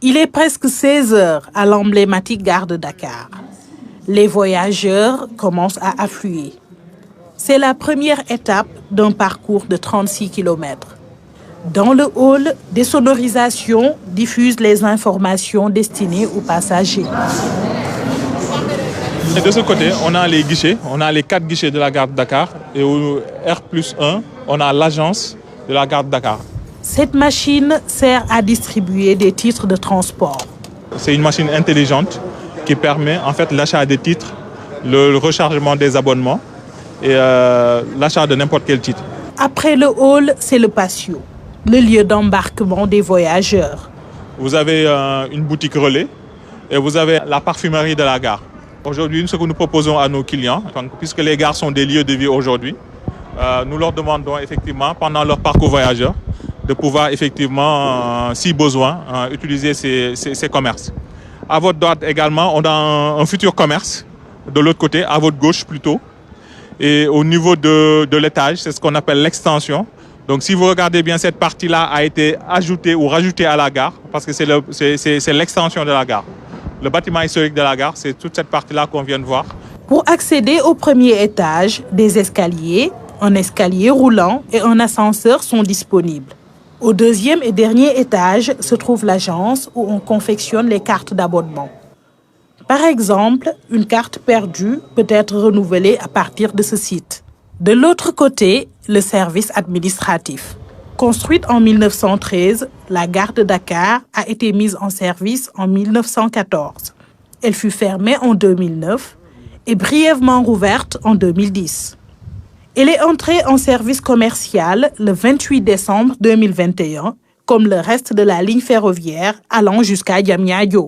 Il est presque 16 heures à l'emblématique gare de Dakar. Les voyageurs commencent à affluer. C'est la première étape d'un parcours de 36 km. Dans le hall, des sonorisations diffusent les informations destinées aux passagers. Et de ce côté, on a les guichets, on a les 4 guichets de la gare de Dakar. Et au R+1, on a l'agence de la gare de Dakar. Cette machine sert à distribuer des titres de transport. C'est une machine intelligente qui permet en fait l'achat des titres, le rechargement des abonnements et l'achat de n'importe quel titre. Après le hall, c'est le patio, le lieu d'embarquement des voyageurs. Vous avez une boutique relais et vous avez la parfumerie de la gare. Aujourd'hui, ce que nous proposons à nos clients, puisque les gares sont des lieux de vie aujourd'hui, nous leur demandons effectivement pendant leur parcours voyageur de pouvoir effectivement, si besoin, utiliser ces commerces. À votre droite également, on a un futur commerce, de l'autre côté, à votre gauche plutôt. Et au niveau de l'étage, c'est ce qu'on appelle l'extension. Donc si vous regardez bien, cette partie-là a été ajoutée ou rajoutée à la gare, parce que c'est l'extension de la gare. Le bâtiment historique de la gare, c'est toute cette partie-là qu'on vient de voir. Pour accéder au premier étage, des escaliers, un escalier roulant et un ascenseur sont disponibles. Au deuxième et dernier étage se trouve l'agence où on confectionne les cartes d'abonnement. Par exemple, une carte perdue peut être renouvelée à partir de ce site. De l'autre côté, le service administratif. Construite en 1913, la gare de Dakar a été mise en service en 1914. Elle fut fermée en 2009 et brièvement rouverte en 2010. Elle est entrée en service commercial le 28 décembre 2021, comme le reste de la ligne ferroviaire allant jusqu'à Diamniadio.